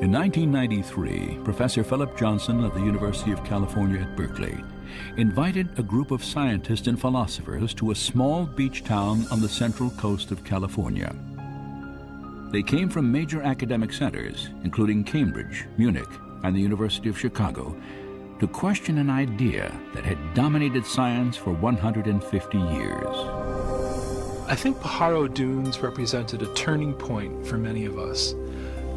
In 1993, Professor Philip Johnson of the University of California at Berkeley invited a group of scientists and philosophers to a small beach town on the central coast of California. They came from major academic centers, including Cambridge, Munich, and the University of Chicago, to question an idea that had dominated science for 150 years. I think Pajaro Dunes represented a turning point for many of us.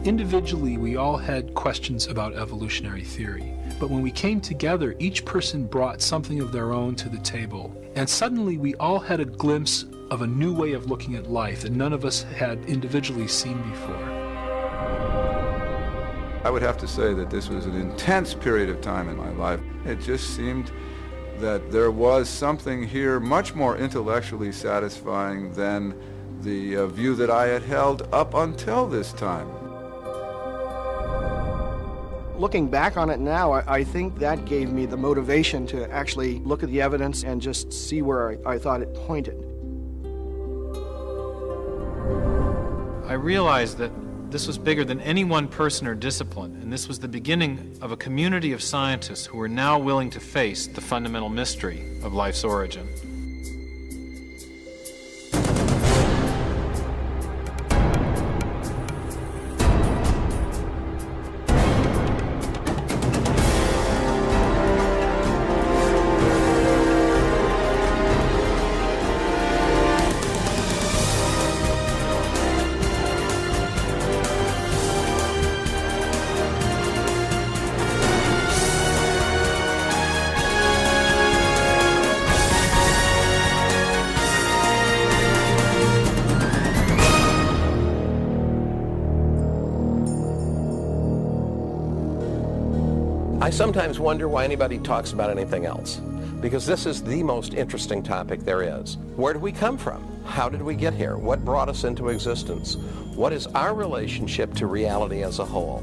Individually, we all had questions about evolutionary theory, but when we came together, each person brought something of their own to the table, and suddenly we all had a glimpse of a new way of looking at life that none of us had individually seen before. I would have to say that this was an intense period of time in my life. It just seemed that there was something here much more intellectually satisfying than the view that I had held up until this time. Looking back on it now, I think that gave me the motivation to actually look at the evidence and just see where I thought it pointed. I realized that this was bigger than any one person or discipline, and this was the beginning of a community of scientists who were now willing to face the fundamental mystery of life's origin. I sometimes wonder why anybody talks about anything else, because this is the most interesting topic there is. Where do we come from? How did we get here? What brought us into existence? What is our relationship to reality as a whole?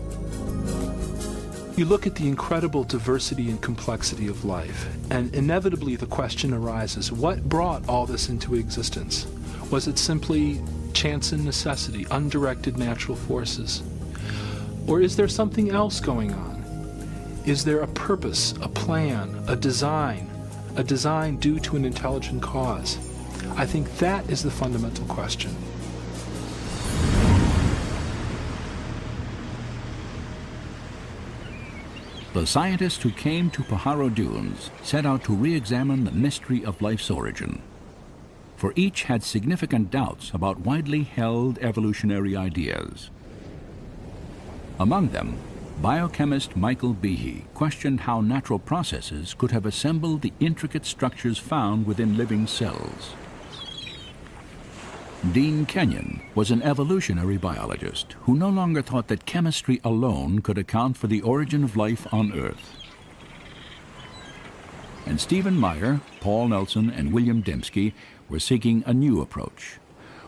You look at the incredible diversity and complexity of life, and inevitably the question arises, what brought all this into existence? Was it simply chance and necessity, undirected natural forces? Or is there something else going on? Is there a purpose, a plan, a design due to an intelligent cause? I think that is the fundamental question. The scientists who came to Pajaro Dunes set out to re-examine the mystery of life's origin. For each had significant doubts about widely held evolutionary ideas. Among them, biochemist Michael Behe questioned how natural processes could have assembled the intricate structures found within living cells. Dean Kenyon was an evolutionary biologist who no longer thought that chemistry alone could account for the origin of life on Earth. And Stephen Meyer, Paul Nelson, and William Dembski were seeking a new approach,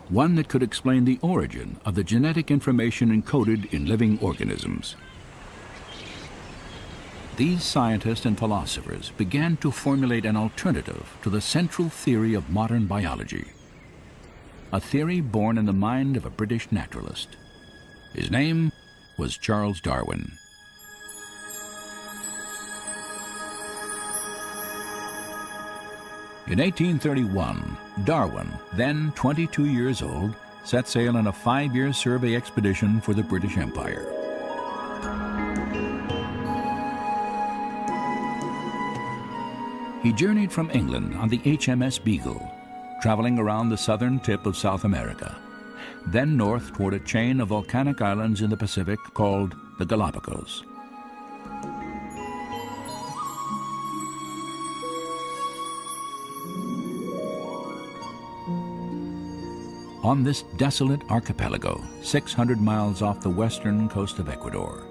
one that could explain the origin of the genetic information encoded in living organisms. These scientists and philosophers began to formulate an alternative to the central theory of modern biology, a theory born in the mind of a British naturalist. His name was Charles Darwin. In 1831, Darwin, then 22 years old, set sail on a 5-year survey expedition for the British Empire. He journeyed from England on the HMS Beagle, traveling around the southern tip of South America, then north toward a chain of volcanic islands in the Pacific called the Galapagos. On this desolate archipelago, 600 miles off the western coast of Ecuador,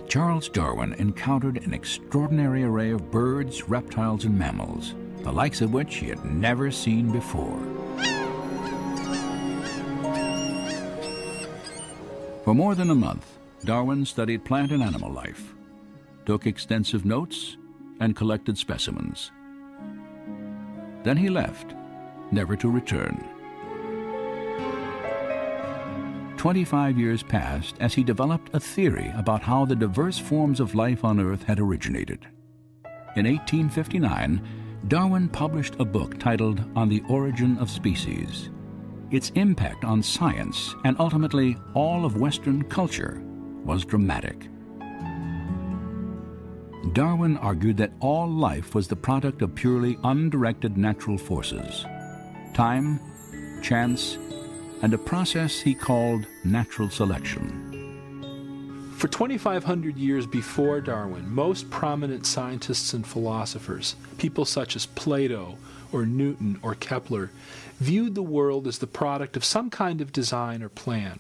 Charles Darwin encountered an extraordinary array of birds, reptiles, and mammals, the likes of which he had never seen before. For more than a month, Darwin studied plant and animal life, took extensive notes, and collected specimens. Then he left, never to return. 25 years passed as he developed a theory about how the diverse forms of life on Earth had originated. In 1859, Darwin published a book titled On the Origin of Species. Its impact on science and ultimately all of Western culture was dramatic. Darwin argued that all life was the product of purely undirected natural forces, time, chance, and a process he called natural selection. For 2,500 years before Darwin, most prominent scientists and philosophers, people such as Plato or Newton or Kepler, viewed the world as the product of some kind of design or plan.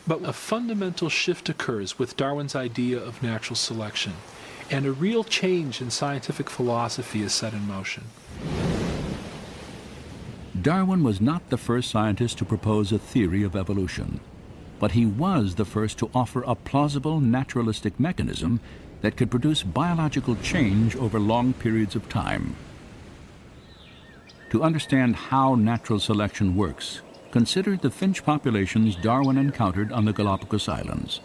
But a fundamental shift occurs with Darwin's idea of natural selection, and a real change in scientific philosophy is set in motion. Darwin was not the first scientist to propose a theory of evolution, but he was the first to offer a plausible naturalistic mechanism that could produce biological change over long periods of time. To understand how natural selection works, consider the finch populations Darwin encountered on the Galapagos Islands.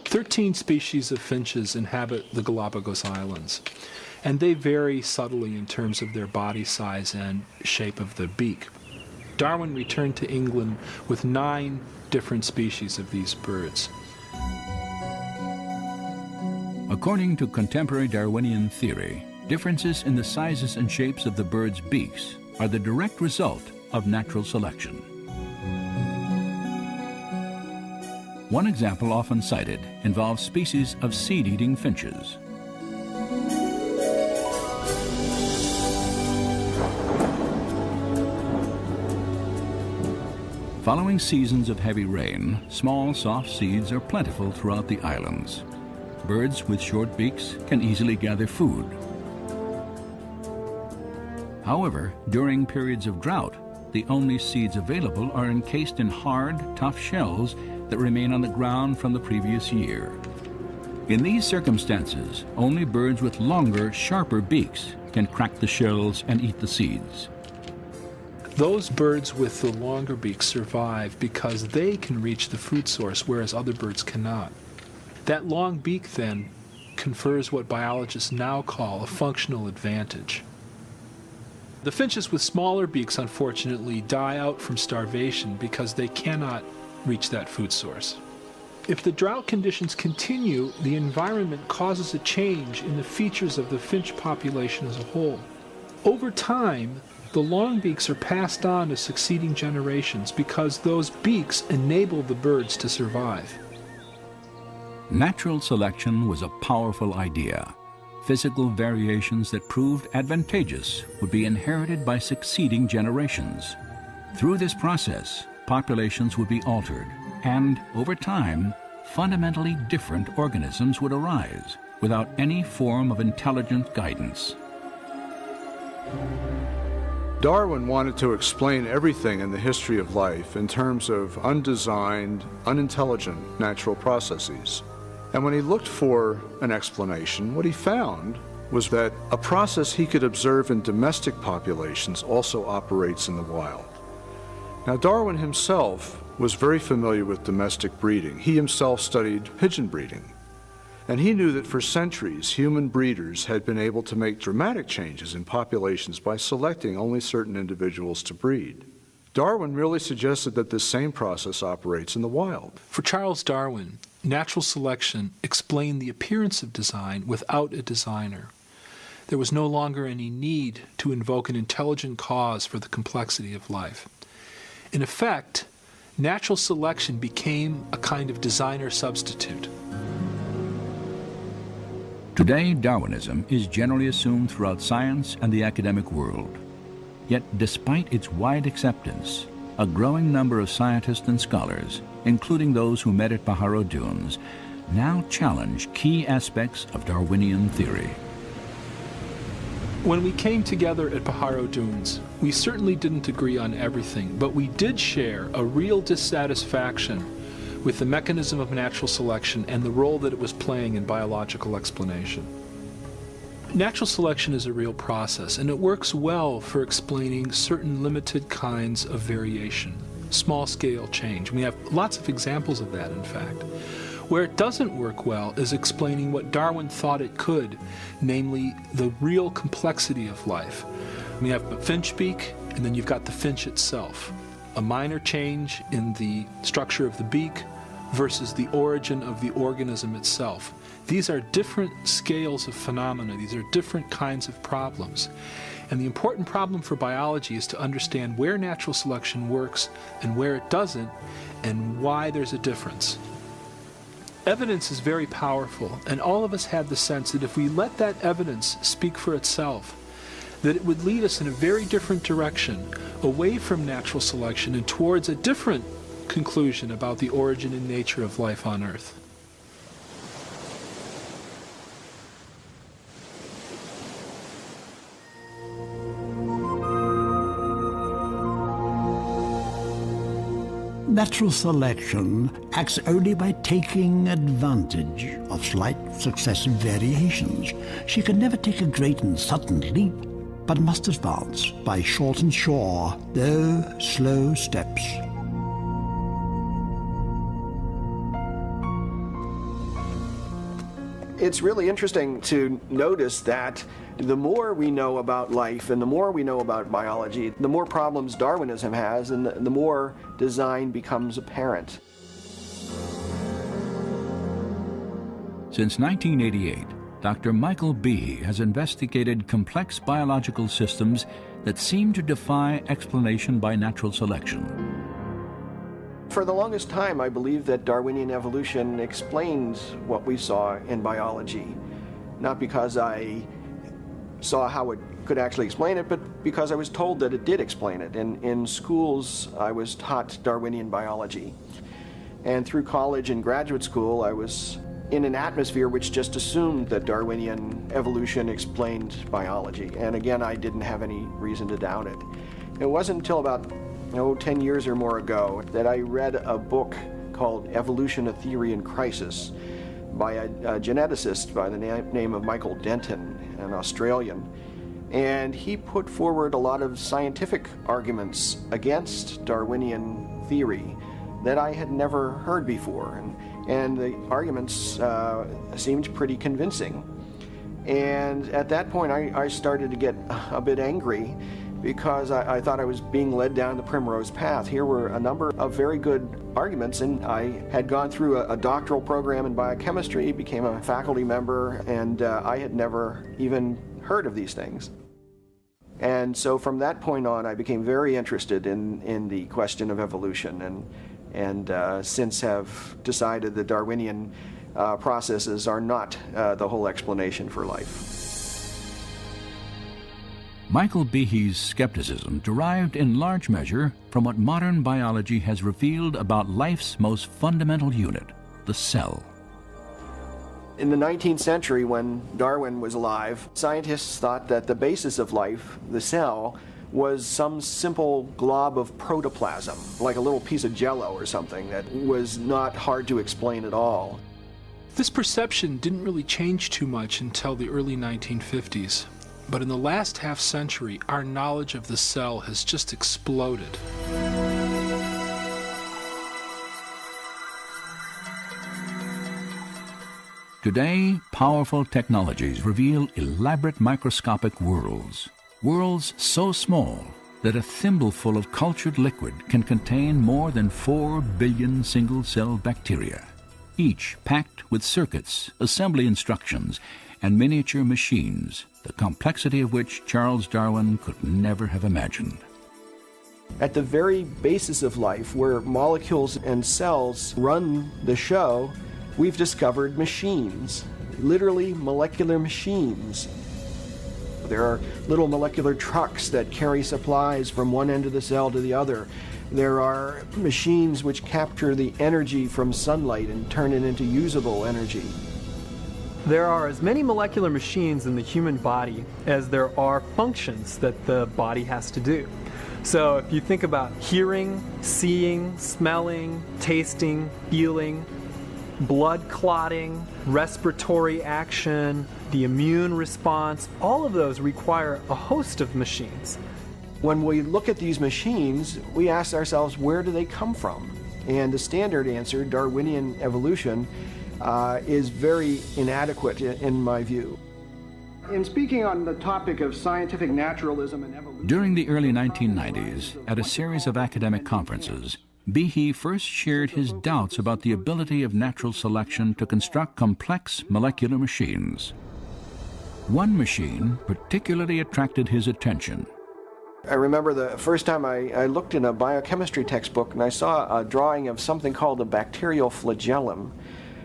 13 species of finches inhabit the Galapagos Islands, and they vary subtly in terms of their body size and shape of the beak. Darwin returned to England with 9 different species of these birds. According to contemporary Darwinian theory, differences in the sizes and shapes of the birds' beaks are the direct result of natural selection. One example often cited involves species of seed-eating finches. Following seasons of heavy rain, small, soft seeds are plentiful throughout the islands. Birds with short beaks can easily gather food. However, during periods of drought, the only seeds available are encased in hard, tough shells that remain on the ground from the previous year. In these circumstances, only birds with longer, sharper beaks can crack the shells and eat the seeds. Those birds with the longer beaks survive because they can reach the food source, whereas other birds cannot. That long beak, then, confers what biologists now call a functional advantage. The finches with smaller beaks, unfortunately, die out from starvation because they cannot reach that food source. If the drought conditions continue, the environment causes a change in the features of the finch population as a whole. Over time, the long beaks are passed on to succeeding generations because those beaks enable the birds to survive. Natural selection was a powerful idea. Physical variations that proved advantageous would be inherited by succeeding generations. Through this process, populations would be altered, and over time, fundamentally different organisms would arise without any form of intelligent guidance. Darwin wanted to explain everything in the history of life in terms of undesigned, unintelligent natural processes. And when he looked for an explanation, what he found was that a process he could observe in domestic populations also operates in the wild. Now, Darwin himself was very familiar with domestic breeding. He himself studied pigeon breeding. And he knew that for centuries, human breeders had been able to make dramatic changes in populations by selecting only certain individuals to breed. Darwin really suggested that this same process operates in the wild. For Charles Darwin, natural selection explained the appearance of design without a designer. There was no longer any need to invoke an intelligent cause for the complexity of life. In effect, natural selection became a kind of designer substitute. Today, Darwinism is generally assumed throughout science and the academic world. Yet, despite its wide acceptance, a growing number of scientists and scholars, including those who met at Pajaro Dunes, now challenge key aspects of Darwinian theory. When we came together at Pajaro Dunes, we certainly didn't agree on everything, but we did share a real dissatisfaction with the mechanism of natural selection and the role that it was playing in biological explanation. Natural selection is a real process, and it works well for explaining certain limited kinds of variation. small-scale change. We have lots of examples of that, in fact. Where it doesn't work well is explaining what Darwin thought it could, namely the real complexity of life. We have a finch beak, and then you've got the finch itself. A minor change in the structure of the beak versus the origin of the organism itself. These are different scales of phenomena. These are different kinds of problems. And the important problem for biology is to understand where natural selection works and where it doesn't, and why there's a difference. Evidence is very powerful, and all of us have the sense that if we let that evidence speak for itself, that it would lead us in a very different direction, away from natural selection and towards a different conclusion about the origin and nature of life on Earth. Natural selection acts only by taking advantage of slight successive variations. She can never take a great and sudden leap, but must advance by short and sure, though slow steps. It's really interesting to notice that the more we know about life and the more we know about biology, the more problems Darwinism has and the more design becomes apparent. Since 1988, Dr. Michael Behe has investigated complex biological systems that seem to defy explanation by natural selection. For the longest time, I believed that Darwinian evolution explained what we saw in biology, not because I saw how it could actually explain it, but because I was told that it did explain it. In schools, I was taught Darwinian biology. And through college and graduate school, I was in an atmosphere which just assumed that Darwinian evolution explained biology. And again, I didn't have any reason to doubt it. It wasn't until about 10 years or more ago that I read a book called Evolution: A Theory in Crisis by a geneticist by the name of Michael Denton, an Australian. And he put forward a lot of scientific arguments against Darwinian theory that I had never heard before. And the arguments seemed pretty convincing. And at that point, I started to get a bit angry because I thought I was being led down the primrose path. Here were a number of very good arguments, and I had gone through a doctoral program in biochemistry, became a faculty member, and I had never even heard of these things. And so from that point on, I became very interested in the question of evolution, and since have decided that Darwinian processes are not the whole explanation for life. Michael Behe's skepticism derived in large measure from what modern biology has revealed about life's most fundamental unit, the cell. In the 19th century, when Darwin was alive, scientists thought that the basis of life, the cell, was some simple glob of protoplasm, like a little piece of jello or something that was not hard to explain at all. This perception didn't really change too much until the early 1950s. But in the last half century, our knowledge of the cell has just exploded. Today, powerful technologies reveal elaborate microscopic worlds. Worlds so small that a thimbleful of cultured liquid can contain more than 4 billion single-cell bacteria, each packed with circuits, assembly instructions, and miniature machines, the complexity of which Charles Darwin could never have imagined. At the very basis of life, where molecules and cells run the show, we've discovered machines, literally molecular machines. There are little molecular trucks that carry supplies from one end of the cell to the other. There are machines which capture the energy from sunlight and turn it into usable energy. There are as many molecular machines in the human body as there are functions that the body has to do. So if you think about hearing, seeing, smelling, tasting, feeling, blood clotting, respiratory action, the immune response, all of those require a host of machines. When we look at these machines, we ask ourselves, where do they come from? And the standard answer, Darwinian evolution, is very inadequate in my view. In speaking on the topic of scientific naturalism and evolution... During the early 1990s, at a series of academic conferences, Behe first shared his doubts about the ability of natural selection to construct complex molecular machines. One machine particularly attracted his attention. I remember the first time I looked in a biochemistry textbook and I saw a drawing of something called a bacterial flagellum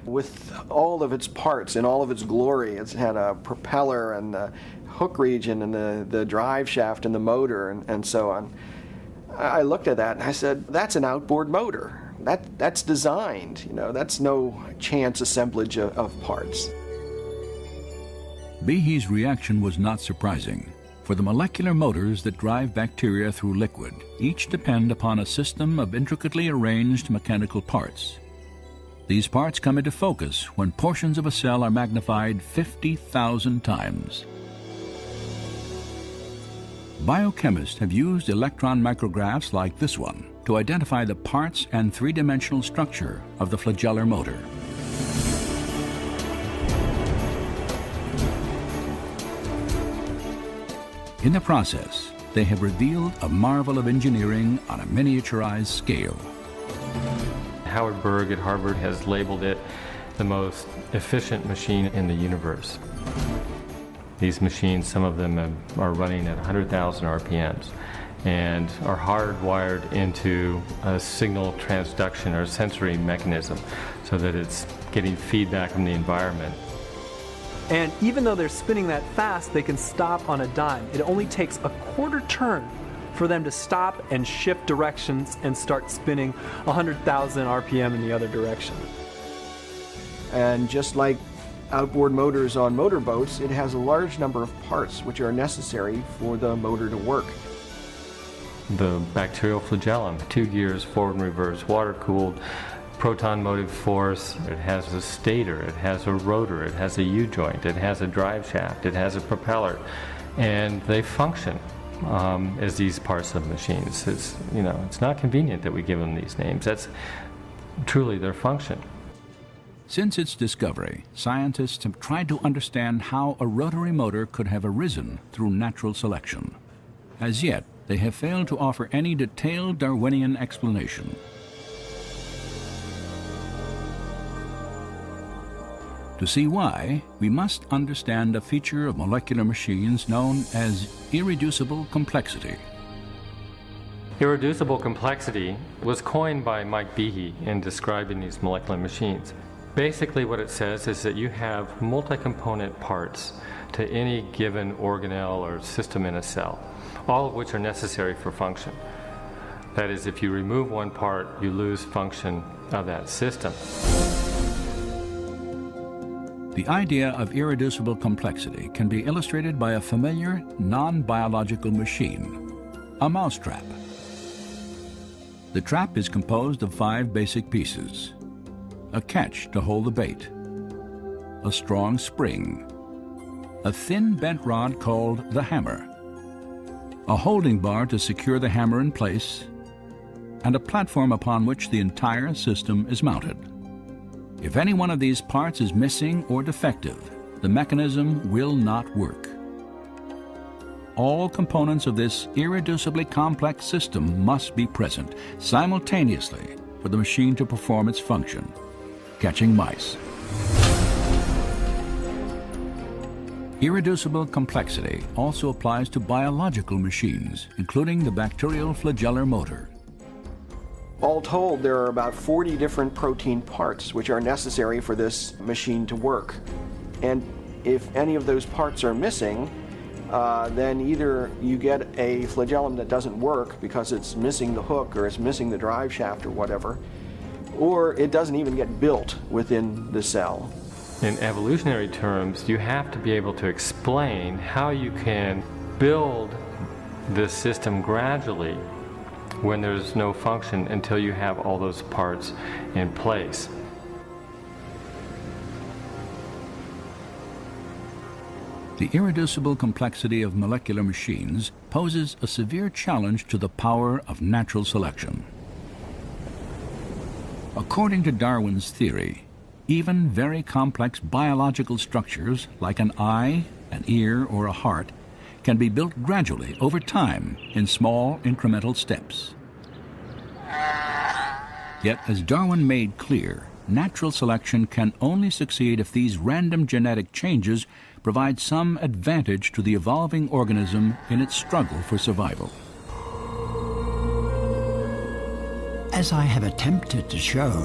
with all of its parts in all of its glory. It had a propeller and the hook region and the drive shaft and the motor and so on. I looked at that and I said, that's an outboard motor. That's designed, you know, that's no chance assemblage of parts. Behe's reaction was not surprising, for the molecular motors that drive bacteria through liquid each depend upon a system of intricately arranged mechanical parts. These parts come into focus when portions of a cell are magnified 50,000 times. Biochemists have used electron micrographs like this one to identify the parts and three-dimensional structure of the flagellar motor. In the process, they have revealed a marvel of engineering on a miniaturized scale. Howard Berg at Harvard has labeled it the most efficient machine in the universe. These machines, some of them are running at 100,000 RPMs and are hardwired into a signal transduction or sensory mechanism so that it's getting feedback from the environment. And even though they're spinning that fast, they can stop on a dime. It only takes a quarter turn for them to stop and shift directions and start spinning 100,000 RPM in the other direction. And just like outboard motors on motorboats, it has a large number of parts which are necessary for the motor to work. The bacterial flagellum, 2 gears, forward and reverse, water-cooled, proton motive force. It has a stator, it has a rotor, it has a U-joint, it has a drive shaft, it has a propeller, and they function as these parts of machines. It's, you know, it's not convenient that we give them these names. That's truly their function. Since its discovery, scientists have tried to understand how a rotary motor could have arisen through natural selection. As yet, they have failed to offer any detailed Darwinian explanation. To see why, we must understand a feature of molecular machines known as irreducible complexity. Irreducible complexity was coined by Mike Behe in describing these molecular machines. Basically what it says is that you have multi-component parts to any given organelle or system in a cell, all of which are necessary for function. That is, if you remove one part, you lose function of that system. The idea of irreducible complexity can be illustrated by a familiar, non-biological machine, a mousetrap. The trap is composed of 5 basic pieces: a catch to hold the bait, a strong spring, a thin bent rod called the hammer, a holding bar to secure the hammer in place, and a platform upon which the entire system is mounted. If any one of these parts is missing or defective, the mechanism will not work. All components of this irreducibly complex system must be present simultaneously for the machine to perform its function, catching mice. Irreducible complexity also applies to biological machines, including the bacterial flagellar motor. All told, there are about 40 different protein parts which are necessary for this machine to work. And if any of those parts are missing, then either you get a flagellum that doesn't work because it's missing the hook or it's missing the drive shaft or whatever, or it doesn't even get built within the cell. In evolutionary terms, you have to be able to explain how you can build this system gradually when there's no function until you have all those parts in place. The irreducible complexity of molecular machines poses a severe challenge to the power of natural selection. According to Darwin's theory, even very complex biological structures like an eye, an ear, or a heart can be built gradually over time in small incremental steps. Yet, as Darwin made clear, natural selection can only succeed if these random genetic changes provide some advantage to the evolving organism in its struggle for survival. As I have attempted to show,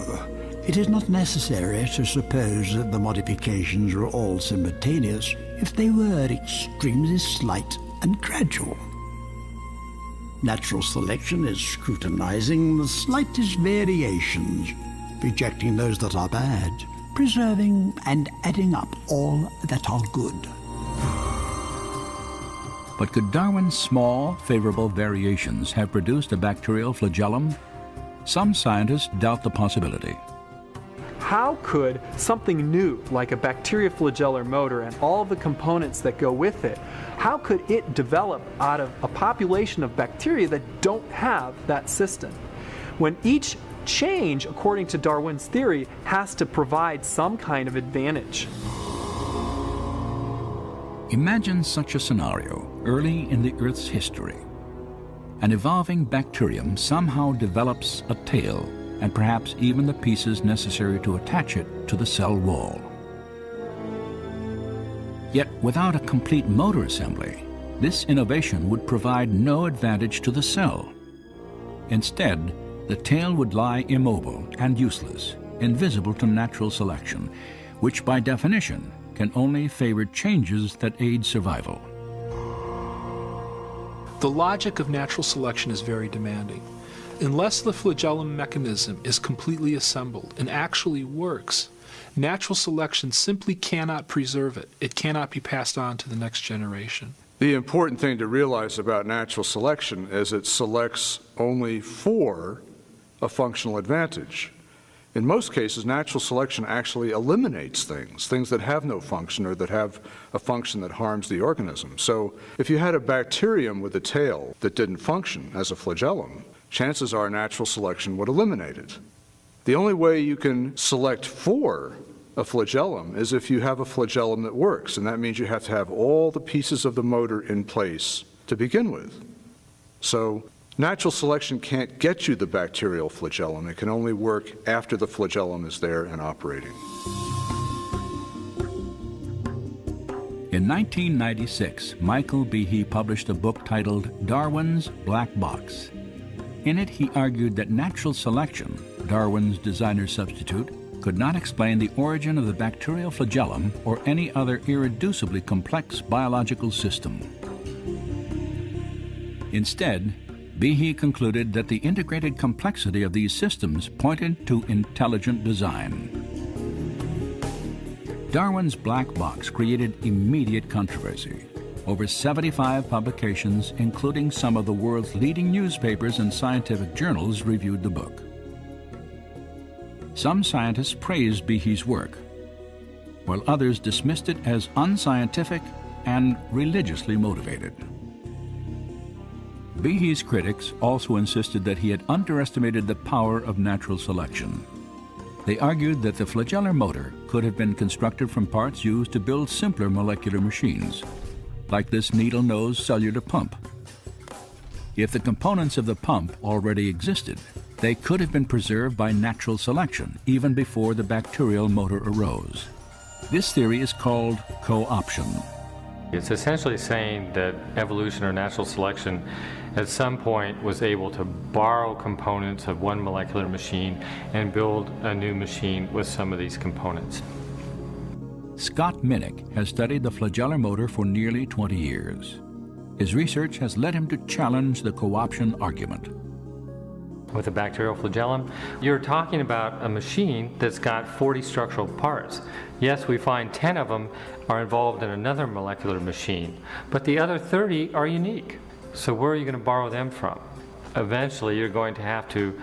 it is not necessary to suppose that the modifications were all simultaneous if they were extremely slight and gradual. Natural selection is scrutinizing the slightest variations, rejecting those that are bad, preserving and adding up all that are good. But could Darwin's small, favorable variations have produced a bacterial flagellum? Some scientists doubt the possibility. How could something new, like a bacterioflagellar motor and all the components that go with it, how could it develop out of a population of bacteria that don't have that system? When each change, according to Darwin's theory, has to provide some kind of advantage. Imagine such a scenario early in the Earth's history. An evolving bacterium somehow develops a tail and perhaps even the pieces necessary to attach it to the cell wall. Yet without a complete motor assembly, this innovation would provide no advantage to the cell. Instead, the tail would lie immobile and useless, invisible to natural selection, which by definition can only favor changes that aid survival. The logic of natural selection is very demanding. Unless the flagellum mechanism is completely assembled and actually works, natural selection simply cannot preserve it. It cannot be passed on to the next generation. The important thing to realize about natural selection is it selects only for a functional advantage. In most cases, natural selection actually eliminates things that have no function or that have a function that harms the organism. So if you had a bacterium with a tail that didn't function as a flagellum, chances are natural selection would eliminate it. The only way you can select for a flagellum is if you have a flagellum that works, and that means you have to have all the pieces of the motor in place to begin with. So natural selection can't get you the bacterial flagellum. It can only work after the flagellum is there and operating. In 1996, Michael Behe published a book titled Darwin's Black Box. In it, he argued that natural selection, Darwin's designer substitute, could not explain the origin of the bacterial flagellum or any other irreducibly complex biological system. Instead, Behe concluded that the integrated complexity of these systems pointed to intelligent design. Darwin's black box created immediate controversy. Over 75 publications, including some of the world's leading newspapers and scientific journals, reviewed the book. Some scientists praised Behe's work, while others dismissed it as unscientific and religiously motivated. Behe's critics also insisted that he had underestimated the power of natural selection. They argued that the flagellar motor could have been constructed from parts used to build simpler molecular machines, like this needle-nose cellular pump. If the components of the pump already existed, they could have been preserved by natural selection even before the bacterial motor arose. This theory is called co-option. It's essentially saying that evolution or natural selection at some point was able to borrow components of one molecular machine and build a new machine with some of these components. Scott Minnick has studied the flagellar motor for nearly 20 years. His research has led him to challenge the co-option argument. With a bacterial flagellum, you're talking about a machine that's got 40 structural parts. Yes, we find 10 of them are involved in another molecular machine, but the other 30 are unique. So where are you going to borrow them from? Eventually, you're going to have to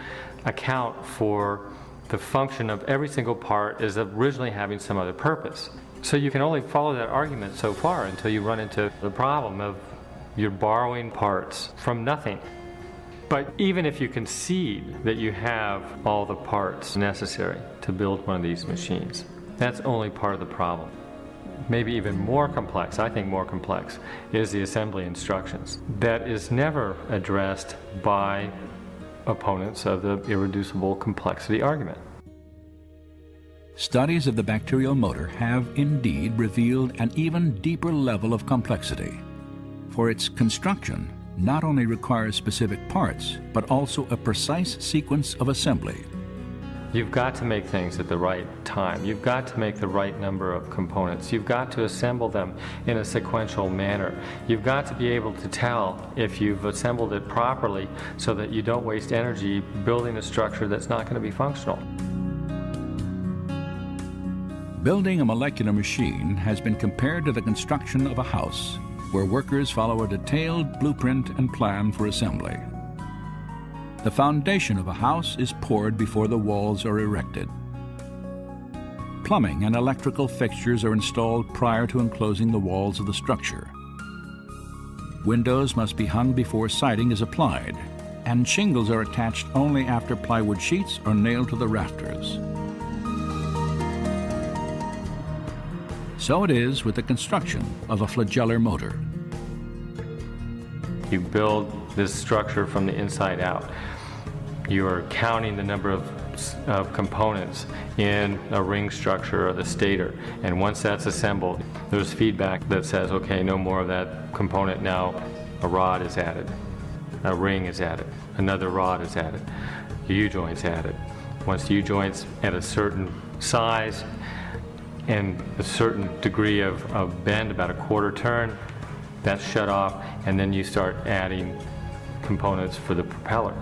account for the function of every single part as originally having some other purpose. So you can only follow that argument so far until you run into the problem of you're borrowing parts from nothing. But even if you concede that you have all the parts necessary to build one of these machines, that's only part of the problem. Maybe even more complex, I think more complex, is the assembly instructions. That is never addressed by opponents of the irreducible complexity argument. Studies of the bacterial motor have indeed revealed an even deeper level of complexity, for its construction not only requires specific parts, but also a precise sequence of assembly. You've got to make things at the right time. You've got to make the right number of components. You've got to assemble them in a sequential manner. You've got to be able to tell if you've assembled it properly so that you don't waste energy building a structure that's not going to be functional. Building a molecular machine has been compared to the construction of a house, where workers follow a detailed blueprint and plan for assembly. The foundation of a house is poured before the walls are erected. Plumbing and electrical fixtures are installed prior to enclosing the walls of the structure. Windows must be hung before siding is applied, and shingles are attached only after plywood sheets are nailed to the rafters. So it is with the construction of a flagellar motor. You build this structure from the inside out. You are counting the number of components in a ring structure or the stator, and once that's assembled, there's feedback that says, okay, no more of that component now. A rod is added, a ring is added, another rod is added, U-joint's added. Once the U-joint's at a certain size and a certain degree of bend, about a quarter turn, that's shut off, and then you start adding components for the propeller.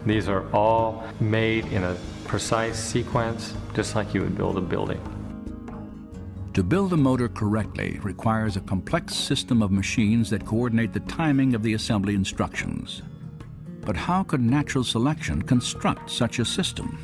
These are all made in a precise sequence, just like you would build a building. To build a motor correctly requires a complex system of machines that coordinate the timing of the assembly instructions. But how could natural selection construct such a system?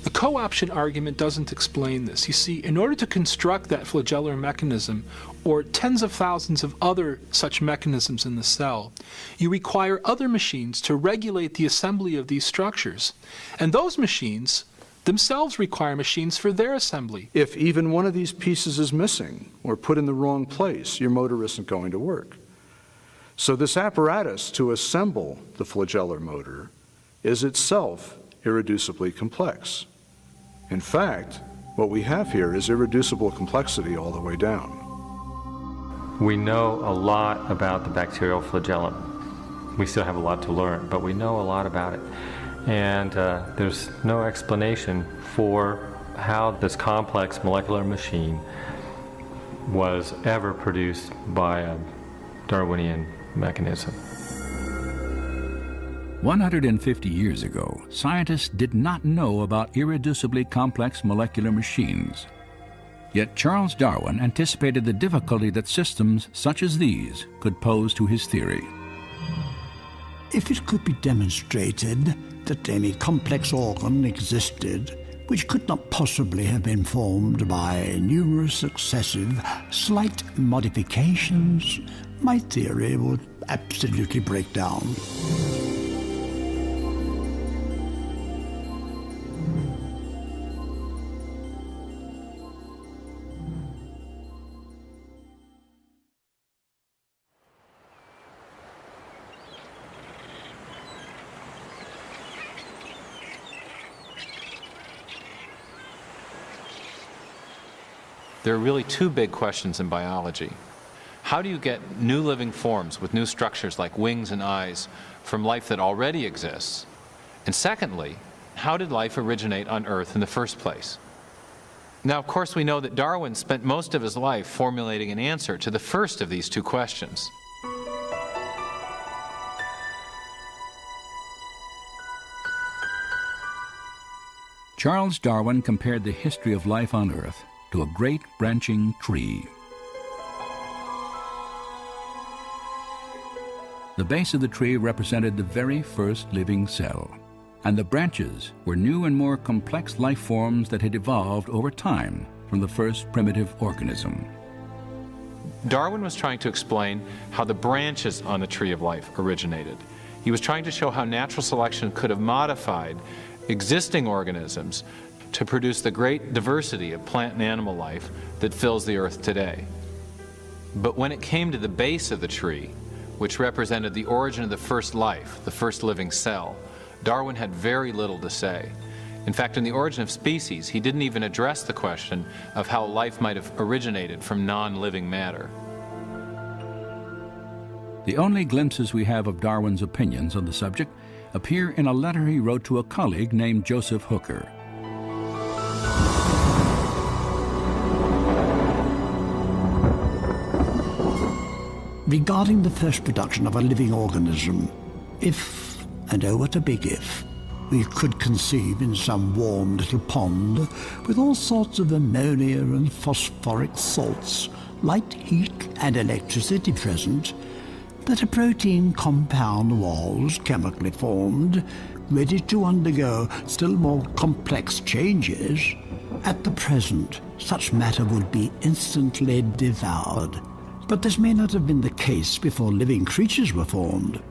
The co-option argument doesn't explain this. You see, in order to construct that flagellar mechanism, or tens of thousands of other such mechanisms in the cell, you require other machines to regulate the assembly of these structures. And those machines themselves require machines for their assembly. If even one of these pieces is missing or put in the wrong place, your motor isn't going to work. So this apparatus to assemble the flagellar motor is itself irreducibly complex. In fact, what we have here is irreducible complexity all the way down. We know a lot about the bacterial flagellum. We still have a lot to learn, but we know a lot about it. And there's no explanation for how this complex molecular machine was ever produced by a Darwinian mechanism. 150 years ago, scientists did not know about irreducibly complex molecular machines. Yet Charles Darwin anticipated the difficulty that systems such as these could pose to his theory. If it could be demonstrated that any complex organ existed which could not possibly have been formed by numerous successive slight modifications, my theory would absolutely break down. There are really two big questions in biology. How do you get new living forms with new structures like wings and eyes from life that already exists? And secondly, how did life originate on Earth in the first place? Now, of course, we know that Darwin spent most of his life formulating an answer to the first of these two questions. Charles Darwin compared the history of life on Earth to a great branching tree. The base of the tree represented the very first living cell, and the branches were new and more complex life forms that had evolved over time from the first primitive organism. Darwin was trying to explain how the branches on the tree of life originated. He was trying to show how natural selection could have modified existing organisms to produce the great diversity of plant and animal life that fills the earth today. But when it came to the base of the tree, which represented the origin of the first life, the first living cell, Darwin had very little to say. In fact, in The Origin of Species, he didn't even address the question of how life might have originated from non-living matter. The only glimpses we have of Darwin's opinions on the subject appear in a letter he wrote to a colleague named Joseph Hooker. Regarding the first production of a living organism, if, and oh what a big if, we could conceive in some warm little pond with all sorts of ammonia and phosphoric salts, light, heat and electricity present, that a protein compound was chemically formed, ready to undergo still more complex changes, at the present such matter would be instantly devoured. But this may not have been the case before living creatures were formed.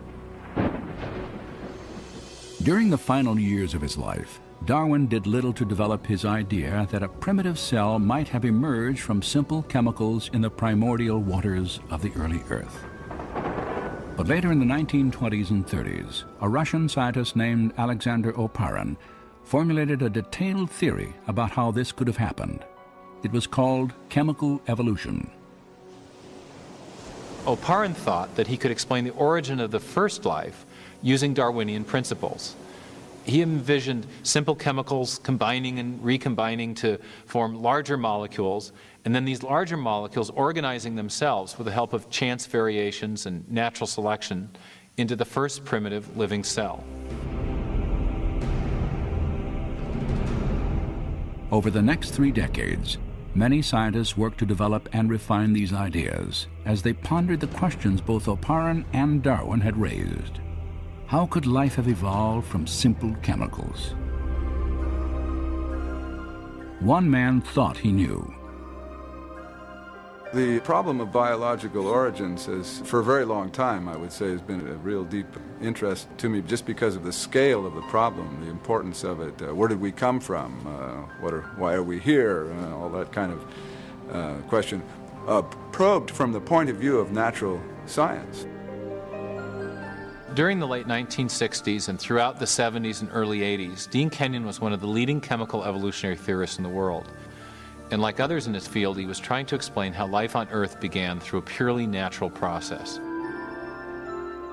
During the final years of his life, Darwin did little to develop his idea that a primitive cell might have emerged from simple chemicals in the primordial waters of the early Earth. But later in the 1920s and 30s, a Russian scientist named Alexander Oparin formulated a detailed theory about how this could have happened. It was called chemical evolution. Oparin thought that he could explain the origin of the first life using Darwinian principles. He envisioned simple chemicals combining and recombining to form larger molecules, and then these larger molecules organizing themselves with the help of chance variations and natural selection into the first primitive living cell. Over the next 3 decades, many scientists worked to develop and refine these ideas as they pondered the questions both Oparin and Darwin had raised. How could life have evolved from simple chemicals? One man thought he knew. The problem of biological origins has, for a very long time, I would say, has been a real deep interest to me just because of the scale of the problem, the importance of it. Where did we come from? Why are we here? All that kind of question. Probed from the point of view of natural science. During the late 1960s and throughout the 70s and early 80s, Dean Kenyon was one of the leading chemical evolutionary theorists in the world. And like others in his field, he was trying to explain how life on Earth began through a purely natural process.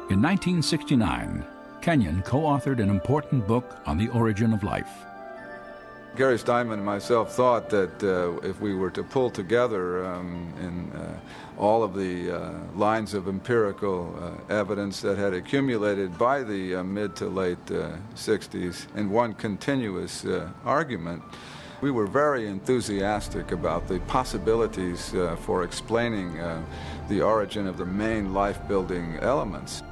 In 1969, Kenyon co-authored an important book on the origin of life. Gary Steinman and myself thought that if we were to pull together in all of the lines of empirical evidence that had accumulated by the mid to late 60s in one continuous argument, we were very enthusiastic about the possibilities for explaining the origin of the main life-building elements.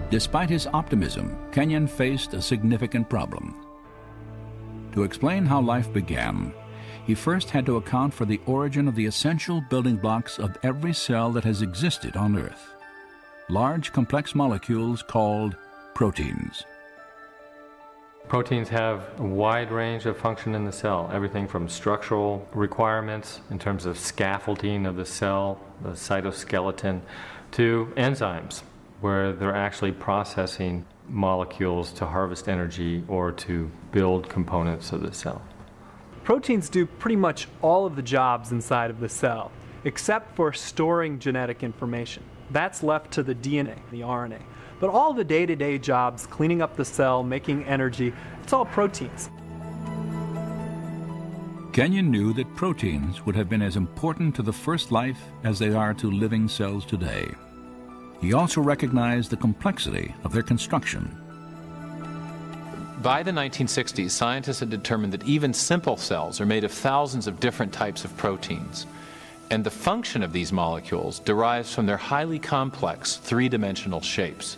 Despite his optimism, Kenyon faced a significant problem. To explain how life began, he first had to account for the origin of the essential building blocks of every cell that has existed on Earth. Large, complex molecules called proteins. Proteins have a wide range of function in the cell, everything from structural requirements in terms of scaffolding of the cell, the cytoskeleton, to enzymes, where they're actually processing molecules to harvest energy or to build components of the cell. Proteins do pretty much all of the jobs inside of the cell, except for storing genetic information. That's left to the DNA, the RNA. But all the day-to-day jobs, cleaning up the cell, making energy, it's all proteins. Kenyon knew that proteins would have been as important to the first life as they are to living cells today. He also recognized the complexity of their construction. By the 1960s, scientists had determined that even simple cells are made of thousands of different types of proteins. And the function of these molecules derives from their highly complex three-dimensional shapes.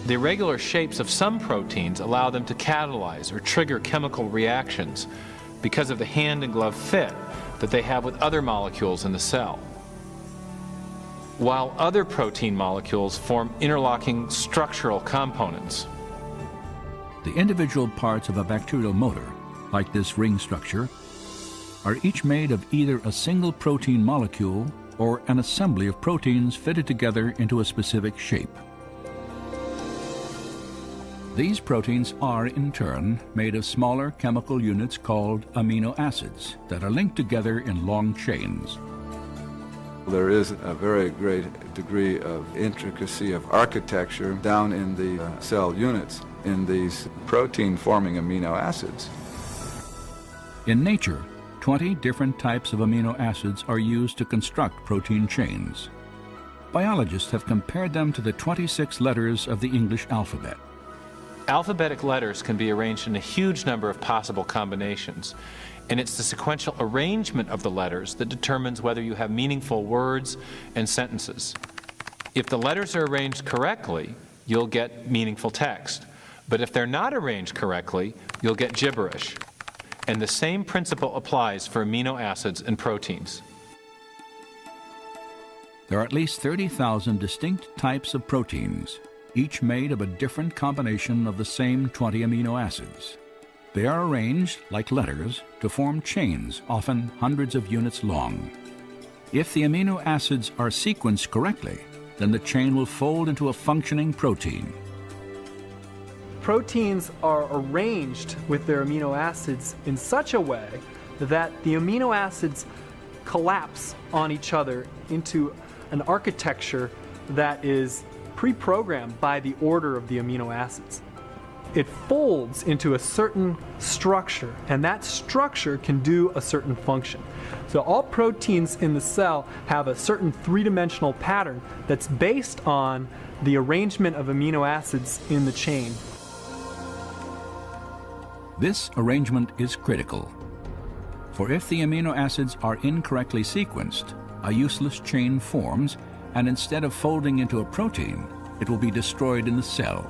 The irregular shapes of some proteins allow them to catalyze or trigger chemical reactions because of the hand and glove fit that they have with other molecules in the cell, while other protein molecules form interlocking structural components. The individual parts of a bacterial motor, like this ring structure, are each made of either a single protein molecule or an assembly of proteins fitted together into a specific shape. These proteins are, in turn, made of smaller chemical units called amino acids that are linked together in long chains. There is a very great degree of intricacy of architecture down in the cell units in these protein-forming amino acids. In nature, 20 different types of amino acids are used to construct protein chains. Biologists have compared them to the 26 letters of the English alphabet. Alphabetic letters can be arranged in a huge number of possible combinations, and it's the sequential arrangement of the letters that determines whether you have meaningful words and sentences. If the letters are arranged correctly, you'll get meaningful text. But if they're not arranged correctly, you'll get gibberish. And the same principle applies for amino acids and proteins. There are at least 30,000 distinct types of proteins, each made of a different combination of the same 20 amino acids. They are arranged, like letters, to form chains, often hundreds of units long. If the amino acids are sequenced correctly, then the chain will fold into a functioning protein. Proteins are arranged with their amino acids in such a way that the amino acids collapse on each other into an architecture that is pre-programmed by the order of the amino acids. It folds into a certain structure, and that structure can do a certain function. So all proteins in the cell have a certain three-dimensional pattern that's based on the arrangement of amino acids in the chain. This arrangement is critical, for if the amino acids are incorrectly sequenced, a useless chain forms, and instead of folding into a protein, it will be destroyed in the cell.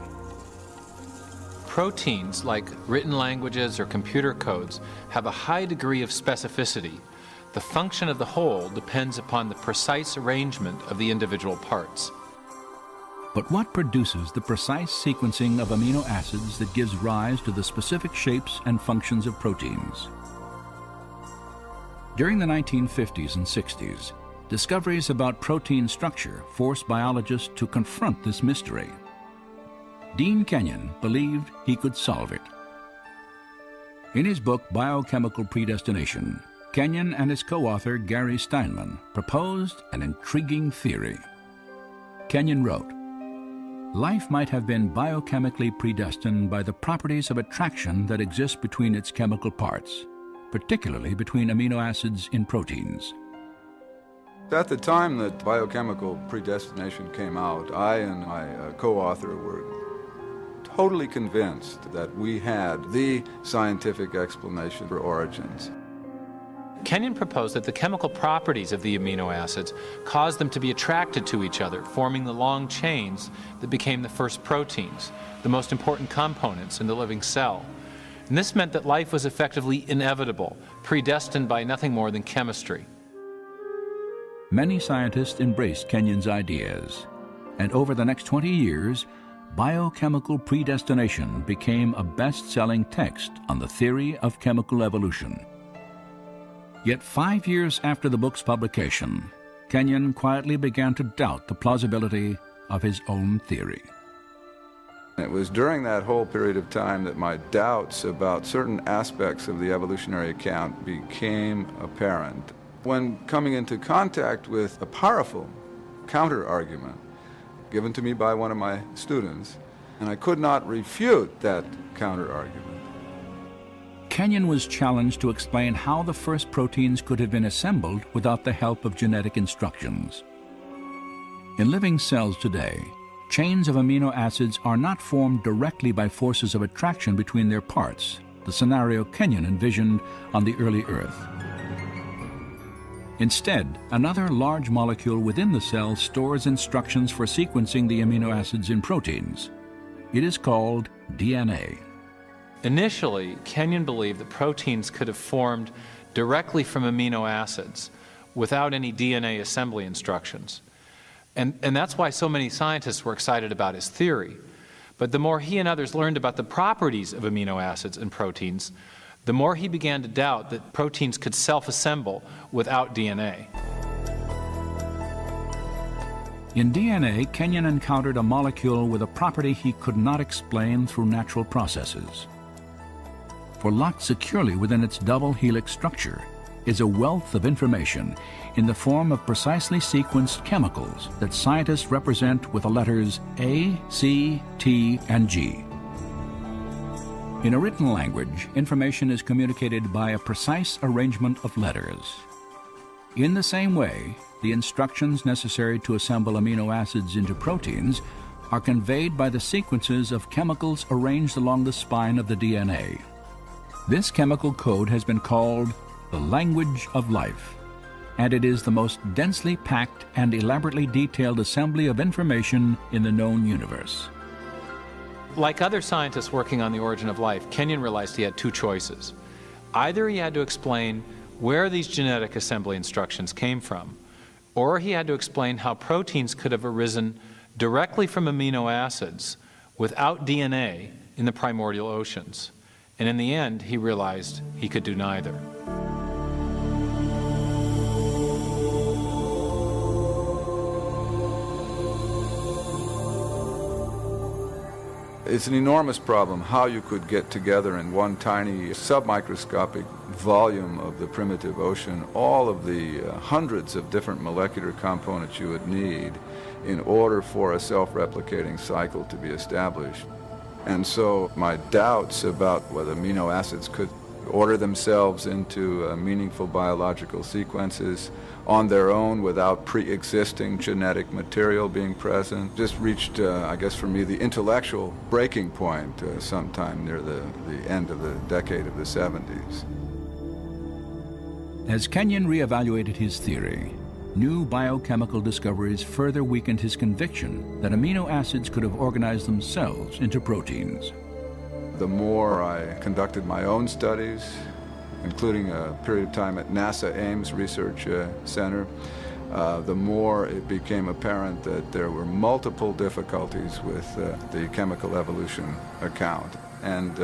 Proteins, like written languages or computer codes, have a high degree of specificity. The function of the whole depends upon the precise arrangement of the individual parts. But what produces the precise sequencing of amino acids that gives rise to the specific shapes and functions of proteins? During the 1950s and 60s, discoveries about protein structure forced biologists to confront this mystery. Dean Kenyon believed he could solve it. In his book, Biochemical Predestination, Kenyon and his co-author, Gary Steinman, proposed an intriguing theory. Kenyon wrote, "Life might have been biochemically predestined by the properties of attraction that exist between its chemical parts, particularly between amino acids in proteins." At the time that biochemical predestination came out, I and my co-author were totally convinced that we had the scientific explanation for origins. Kenyon proposed that the chemical properties of the amino acids caused them to be attracted to each other, forming the long chains that became the first proteins, the most important components in the living cell. And this meant that life was effectively inevitable, predestined by nothing more than chemistry. Many scientists embraced Kenyon's ideas, and over the next 20 years, Biochemical Predestination became a best-selling text on the theory of chemical evolution. Yet 5 years after the book's publication, Kenyon quietly began to doubt the plausibility of his own theory. It was during that whole period of time that my doubts about certain aspects of the evolutionary account became apparent. When coming into contact with a powerful counter-argument given to me by one of my students, and I could not refute that counter-argument. Kenyon was challenged to explain how the first proteins could have been assembled without the help of genetic instructions. In living cells today, chains of amino acids are not formed directly by forces of attraction between their parts, the scenario Kenyon envisioned on the early Earth. Instead, another large molecule within the cell stores instructions for sequencing the amino acids in proteins. It is called DNA. Initially, Kenyon believed that proteins could have formed directly from amino acids without any DNA assembly instructions. And that's why so many scientists were excited about his theory. But the more he and others learned about the properties of amino acids and proteins, the more he began to doubt that proteins could self-assemble without DNA. In DNA, Kenyon encountered a molecule with a property he could not explain through natural processes. For locked securely within its double helix structure is a wealth of information in the form of precisely sequenced chemicals that scientists represent with the letters A, C, T, and G. In a written language, information is communicated by a precise arrangement of letters. In the same way, the instructions necessary to assemble amino acids into proteins are conveyed by the sequences of chemicals arranged along the spine of the DNA. This chemical code has been called the language of life, and it is the most densely packed and elaborately detailed assembly of information in the known universe. Like other scientists working on the origin of life, Kenyon realized he had two choices. Either he had to explain where these genetic assembly instructions came from, or he had to explain how proteins could have arisen directly from amino acids without DNA in the primordial oceans. And in the end, he realized he could do neither. It's an enormous problem how you could get together in one tiny submicroscopic volume of the primitive ocean all of the hundreds of different molecular components you would need in order for a self-replicating cycle to be established. And so my doubts about whether amino acids could order themselves into meaningful biological sequences on their own without pre-existing genetic material being present just reached, I guess for me, the intellectual breaking point sometime near the end of the decade of the 70s. As Kenyon reevaluated his theory, new biochemical discoveries further weakened his conviction that amino acids could have organized themselves into proteins. The more I conducted my own studies, including a period of time at NASA Ames Research Center, the more it became apparent that there were multiple difficulties with the chemical evolution account. And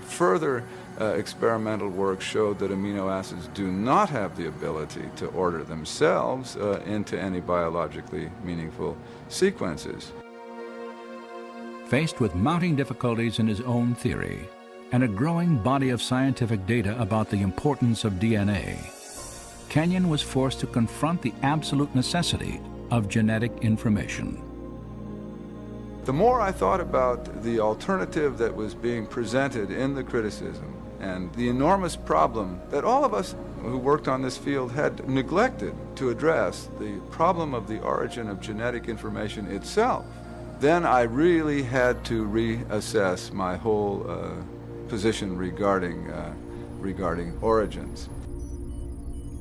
further experimental work showed that amino acids do not have the ability to order themselves into any biologically meaningful sequences. Faced with mounting difficulties in his own theory and a growing body of scientific data about the importance of DNA, Kenyon was forced to confront the absolute necessity of genetic information. The more I thought about the alternative that was being presented in the criticism and the enormous problem that all of us who worked on this field had neglected to address, the problem of the origin of genetic information itself, then I really had to reassess my whole position regarding origins.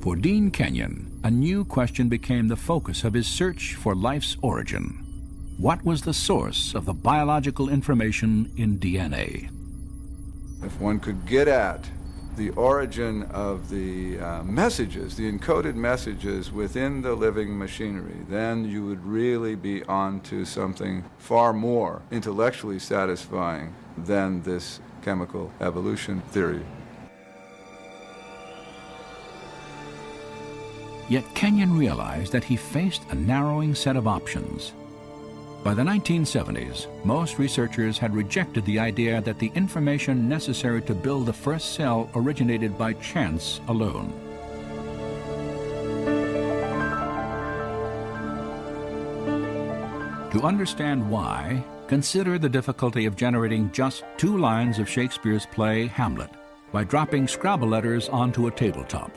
For Dean Kenyon, a new question became the focus of his search for life's origin. What was the source of the biological information in DNA? If one could get at the origin of the messages, the encoded messages within the living machinery, then you would really be on to something far more intellectually satisfying than this chemical evolution theory. Yet Kenyon realized that he faced a narrowing set of options. By the 1970s, most researchers had rejected the idea that the information necessary to build the first cell originated by chance alone. To understand why, consider the difficulty of generating just 2 lines of Shakespeare's play Hamlet by dropping Scrabble letters onto a tabletop.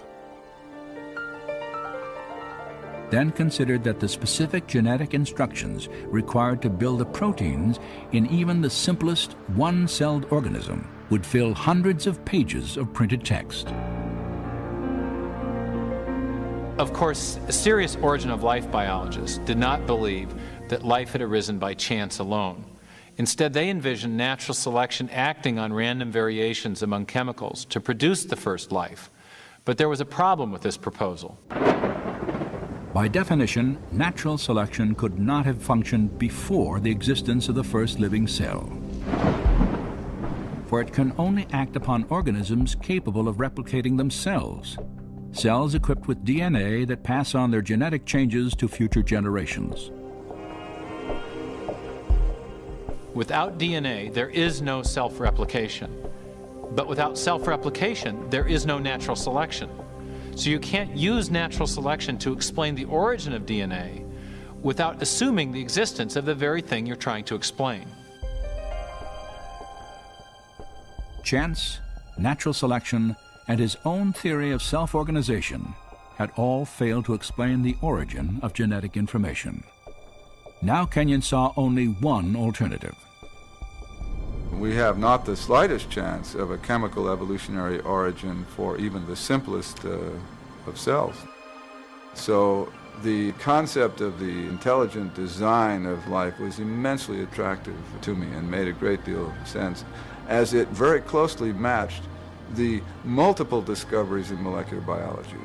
Then considered that the specific genetic instructions required to build the proteins in even the simplest one-celled organism would fill hundreds of pages of printed text. Of course, serious origin of life biologists did not believe that life had arisen by chance alone. Instead, they envisioned natural selection acting on random variations among chemicals to produce the first life. But there was a problem with this proposal. By definition, natural selection could not have functioned before the existence of the first living cell, for it can only act upon organisms capable of replicating themselves, cells equipped with DNA that pass on their genetic changes to future generations. Without DNA, there is no self-replication. But without self-replication, there is no natural selection. So you can't use natural selection to explain the origin of DNA without assuming the existence of the very thing you're trying to explain. Chance, natural selection, and his own theory of self-organization had all failed to explain the origin of genetic information. Now Kenyon saw only one alternative. We have not the slightest chance of a chemical evolutionary origin for even the simplest of cells. So the concept of the intelligent design of life was immensely attractive to me and made a great deal of sense, as it very closely matched the multiple discoveries in molecular biology.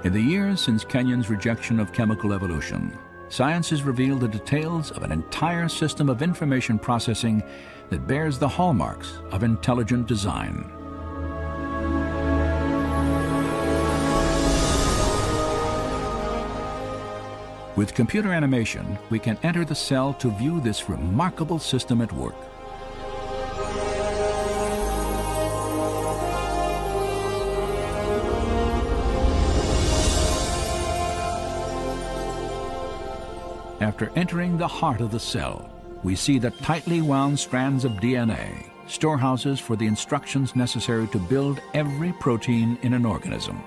In the years since Kenyon's rejection of chemical evolution, science has revealed the details of an entire system of information processing that bears the hallmarks of intelligent design. With computer animation, we can enter the cell to view this remarkable system at work. After entering the heart of the cell, we see the tightly wound strands of DNA, storehouses for the instructions necessary to build every protein in an organism.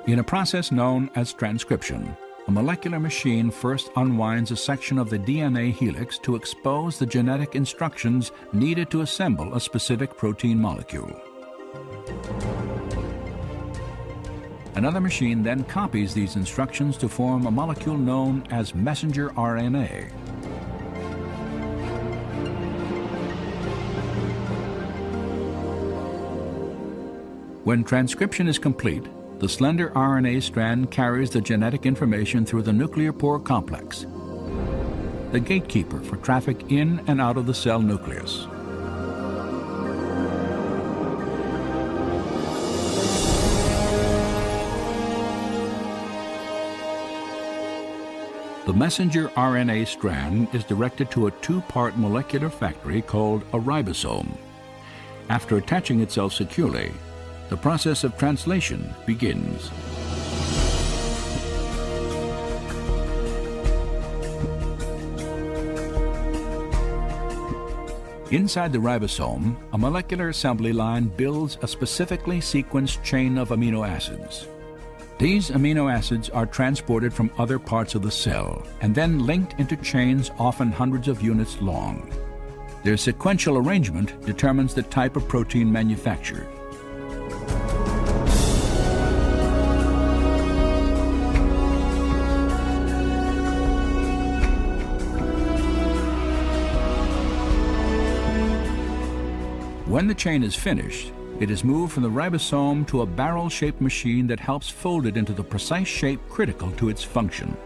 In a process known as transcription, a molecular machine first unwinds a section of the DNA helix to expose the genetic instructions needed to assemble a specific protein molecule. Another machine then copies these instructions to form a molecule known as messenger RNA. When transcription is complete, the slender RNA strand carries the genetic information through the nuclear pore complex, the gatekeeper for traffic in and out of the cell nucleus. The messenger RNA strand is directed to a two-part molecular factory called a ribosome. After attaching itself securely, the process of translation begins. Inside the ribosome, a molecular assembly line builds a specifically sequenced chain of amino acids. These amino acids are transported from other parts of the cell and then linked into chains often hundreds of units long. Their sequential arrangement determines the type of protein manufactured. When the chain is finished, it is moved from the ribosome to a barrel-shaped machine that helps fold it into the precise shape critical to its function.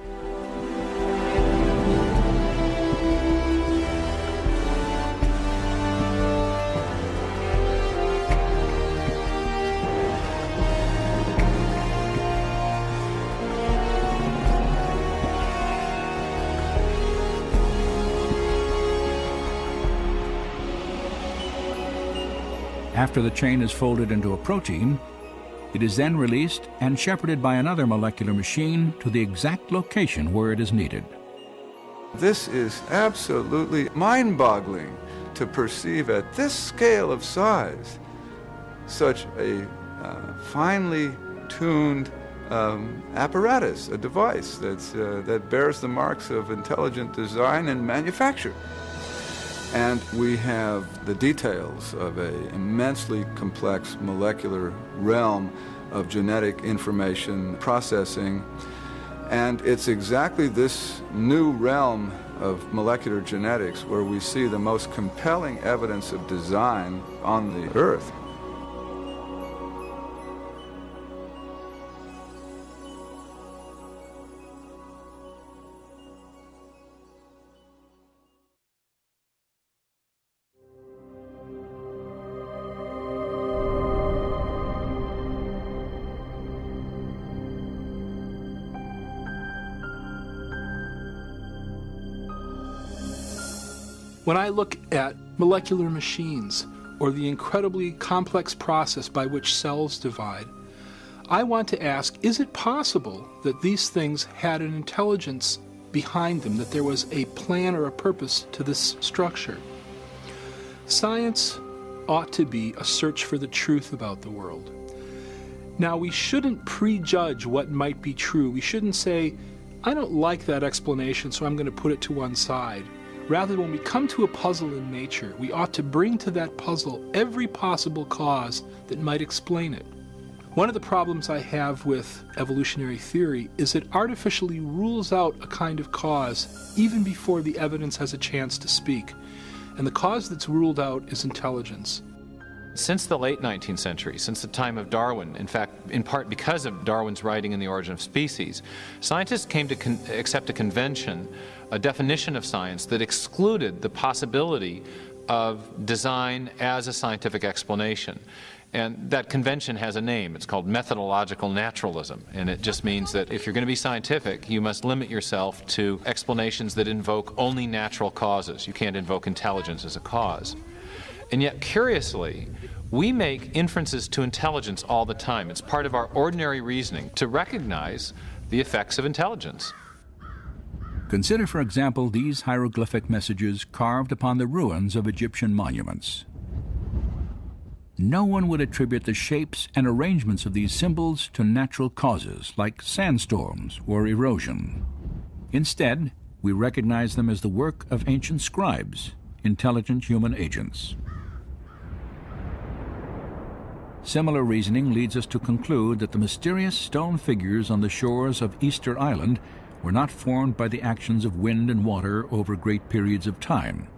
After the chain is folded into a protein, it is then released and shepherded by another molecular machine to the exact location where it is needed. This is absolutely mind-boggling to perceive at this scale of size such a finely tuned apparatus, a device that bears the marks of intelligent design and manufacture. And we have the details of an immensely complex molecular realm of genetic information processing. And it's exactly this new realm of molecular genetics where we see the most compelling evidence of design on the Earth. When I look at molecular machines or the incredibly complex process by which cells divide, I want to ask, is it possible that these things had an intelligence behind them, that there was a plan or a purpose to this structure? Science ought to be a search for the truth about the world. Now, we shouldn't prejudge what might be true. We shouldn't say, I don't like that explanation, so I'm going to put it to one side. Rather, when we come to a puzzle in nature, we ought to bring to that puzzle every possible cause that might explain it. One of the problems I have with evolutionary theory is it artificially rules out a kind of cause even before the evidence has a chance to speak. And the cause that's ruled out is intelligence. Since the late 19th century, since the time of Darwin, in fact, in part because of Darwin's writing in The Origin of Species, scientists came to accept a convention, a definition of science that excluded the possibility of design as a scientific explanation. And that convention has a name. It's called methodological naturalism. And it just means that if you're going to be scientific, you must limit yourself to explanations that invoke only natural causes. You can't invoke intelligence as a cause. And yet, curiously, we make inferences to intelligence all the time. It's part of our ordinary reasoning to recognize the effects of intelligence. Consider, for example, these hieroglyphic messages carved upon the ruins of Egyptian monuments. No one would attribute the shapes and arrangements of these symbols to natural causes like sandstorms or erosion. Instead, we recognize them as the work of ancient scribes, intelligent human agents. Similar reasoning leads us to conclude that the mysterious stone figures on the shores of Easter Island were not formed by the actions of wind and water over great periods of time.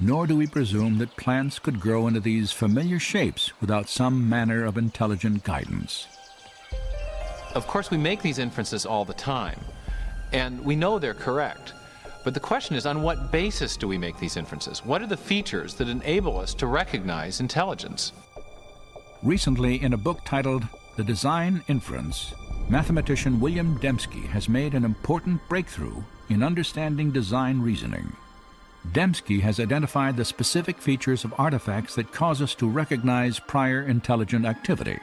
Nor do we presume that plants could grow into these familiar shapes without some manner of intelligent guidance. Of course, we make these inferences all the time, and we know they're correct. But the question is, on what basis do we make these inferences? What are the features that enable us to recognize intelligence? Recently, in a book titled The Design Inference, mathematician William Dembski has made an important breakthrough in understanding design reasoning. Dembski has identified the specific features of artifacts that cause us to recognize prior intelligent activity.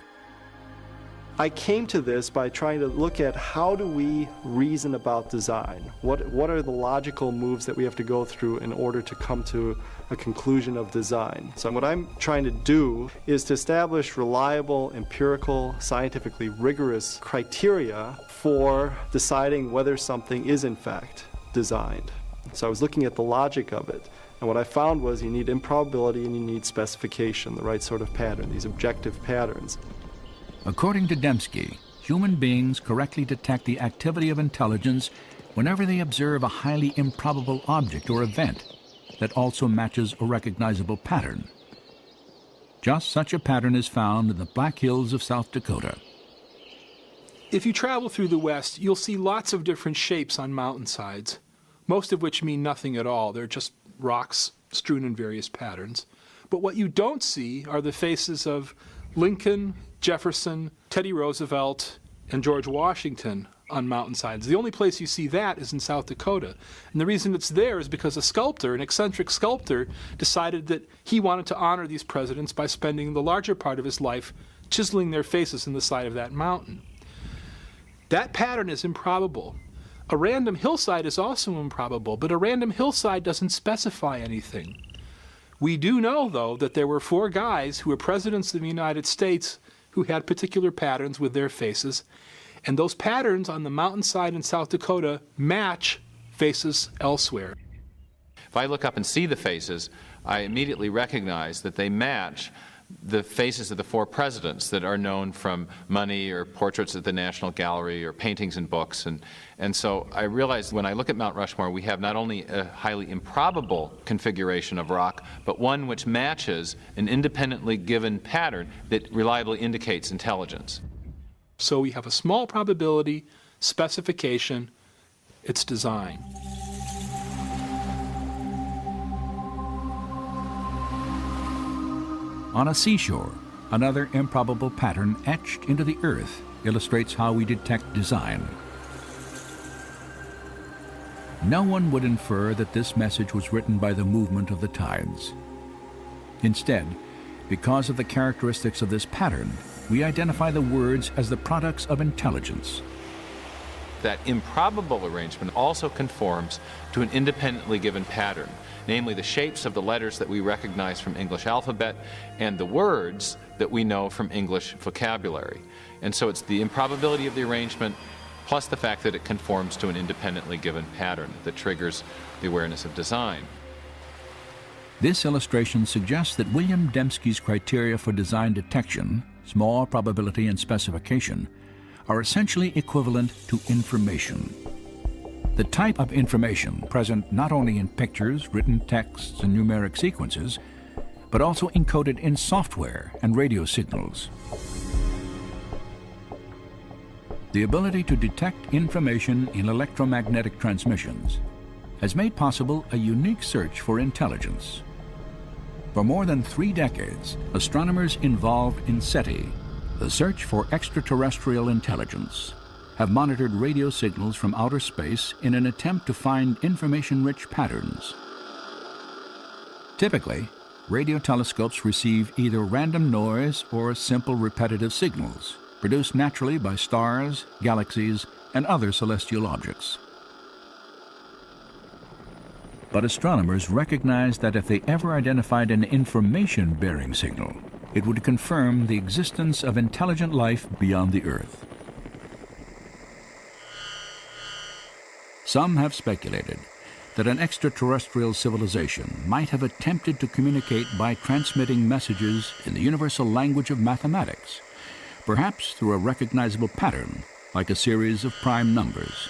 I came to this by trying to look at how do we reason about design? What are the logical moves that we have to go through in order to come to a conclusion of design? So what I'm trying to do is to establish reliable, empirical, scientifically rigorous criteria for deciding whether something is in fact designed. So I was looking at the logic of it. And what I found was you need improbability and you need specification, the right sort of pattern, these objective patterns. According to Dembski, human beings correctly detect the activity of intelligence whenever they observe a highly improbable object or event that also matches a recognizable pattern. Just such a pattern is found in the Black Hills of South Dakota. If you travel through the West, you'll see lots of different shapes on mountainsides, most of which mean nothing at all. They're just rocks strewn in various patterns. But what you don't see are the faces of Lincoln, Jefferson, Teddy Roosevelt, and George Washington on mountainsides. The only place you see that is in South Dakota. And the reason it's there is because a sculptor, an eccentric sculptor, decided that he wanted to honor these presidents by spending the larger part of his life chiseling their faces in the side of that mountain. That pattern is improbable. A random hillside is also improbable, but a random hillside doesn't specify anything. We do know, though, that there were 4 guys who were presidents of the United States who had particular patterns with their faces, and those patterns on the mountainside in South Dakota match faces elsewhere. If I look up and see the faces, I immediately recognize that they match the faces of the 4 presidents that are known from money or portraits at the National Gallery or paintings and books. And so I realized when I look at Mount Rushmore, we have not only a highly improbable configuration of rock, but one which matches an independently given pattern that reliably indicates intelligence. So we have a small probability, specification, its design. On a seashore, another improbable pattern etched into the earth illustrates how we detect design. No one would infer that this message was written by the movement of the tides. Instead, because of the characteristics of this pattern, we identify the words as the products of intelligence. That improbable arrangement also conforms to an independently given pattern, namely the shapes of the letters that we recognize from English alphabet and the words that we know from English vocabulary. And so it's the improbability of the arrangement plus the fact that it conforms to an independently given pattern that triggers the awareness of design. This illustration suggests that William Dembski's criteria for design detection, small probability and specification, are essentially equivalent to information. The type of information present not only in pictures, written texts, and numeric sequences, but also encoded in software and radio signals. The ability to detect information in electromagnetic transmissions has made possible a unique search for intelligence. For more than 3 decades, astronomers involved in SETI, the search for extraterrestrial intelligence, have monitored radio signals from outer space in an attempt to find information-rich patterns. Typically, radio telescopes receive either random noise or simple repetitive signals produced naturally by stars, galaxies, and other celestial objects. But astronomers recognized that if they ever identified an information-bearing signal, it would confirm the existence of intelligent life beyond the Earth. Some have speculated that an extraterrestrial civilization might have attempted to communicate by transmitting messages in the universal language of mathematics, perhaps through a recognizable pattern like a series of prime numbers.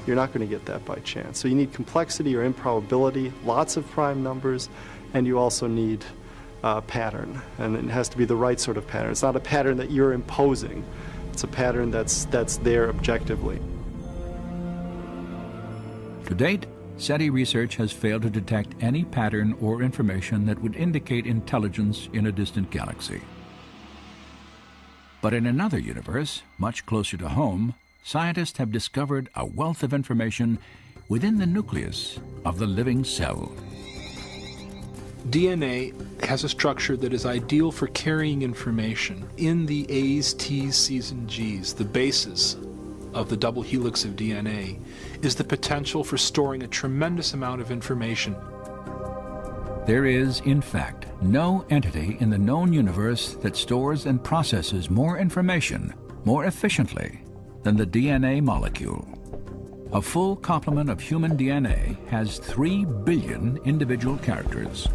You're not going to get that by chance. So you need complexity or improbability, lots of prime numbers, and you also need a pattern. And it has to be the right sort of pattern. It's not a pattern that you're imposing. It's a pattern that's there objectively. To date, SETI research has failed to detect any pattern or information that would indicate intelligence in a distant galaxy. But in another universe, much closer to home, scientists have discovered a wealth of information within the nucleus of the living cell. DNA has a structure that is ideal for carrying information. In the A's, T's, C's, and G's, the basis of the double helix of DNA, is the potential for storing a tremendous amount of information. There is, in fact, no entity in the known universe that stores and processes more information more efficiently than the DNA molecule. A full complement of human DNA has 3 billion individual characters.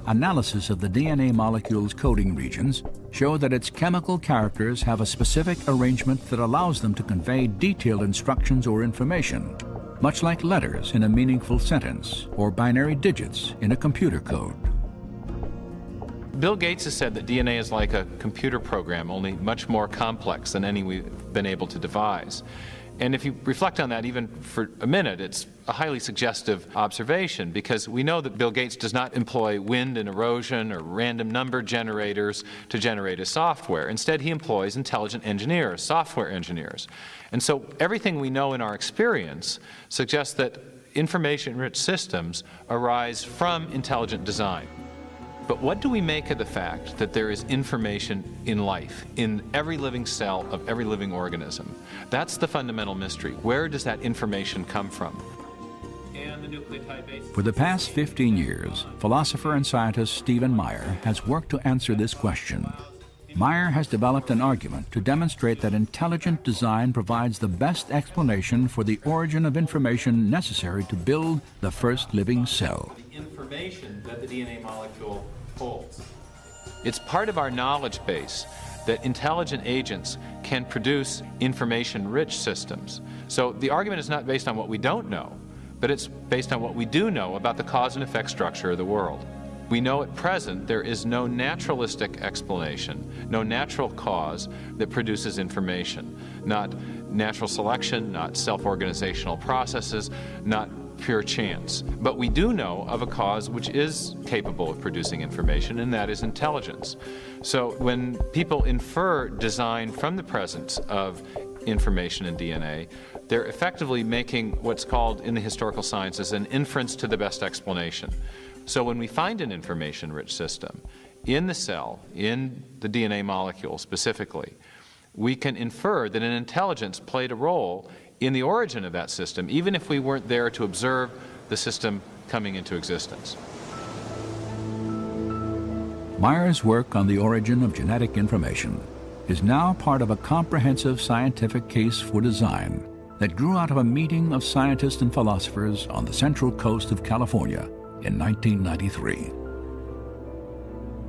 Analysis of the DNA molecule's coding regions show that its chemical characters have a specific arrangement that allows them to convey detailed instructions or information, much like letters in a meaningful sentence or binary digits in a computer code. Bill Gates has said that DNA is like a computer program, only much more complex than any we've been able to devise. And if you reflect on that even for a minute, it's a highly suggestive observation, because we know that Bill Gates does not employ wind and erosion or random number generators to generate his software. Instead, he employs intelligent engineers, software engineers. And so everything we know in our experience suggests that information-rich systems arise from intelligent design. But what do we make of the fact that there is information in life, in every living cell of every living organism? That's the fundamental mystery. Where does that information come from? For the past 15 years, philosopher and scientist Stephen Meyer has worked to answer this question. Meyer has developed an argument to demonstrate that intelligent design provides the best explanation for the origin of information necessary to build the first living cell. information that the DNA molecule holds. It's part of our knowledge base that intelligent agents can produce information-rich systems. So the argument is not based on what we don't know, but it's based on what we do know about the cause and effect structure of the world. We know at present there is no naturalistic explanation, no natural cause that produces information. Not natural selection, not self-organizational processes, not pure chance. But we do know of a cause which is capable of producing information, and that is intelligence. So when people infer design from the presence of information in DNA, they're effectively making what's called in the historical sciences an inference to the best explanation. So when we find an information-rich system in the cell, in the DNA molecule specifically, we can infer that an intelligence played a role in the origin of that system, even if we weren't there to observe the system coming into existence. Meyer's work on the origin of genetic information is now part of a comprehensive scientific case for design that grew out of a meeting of scientists and philosophers on the central coast of California in 1993.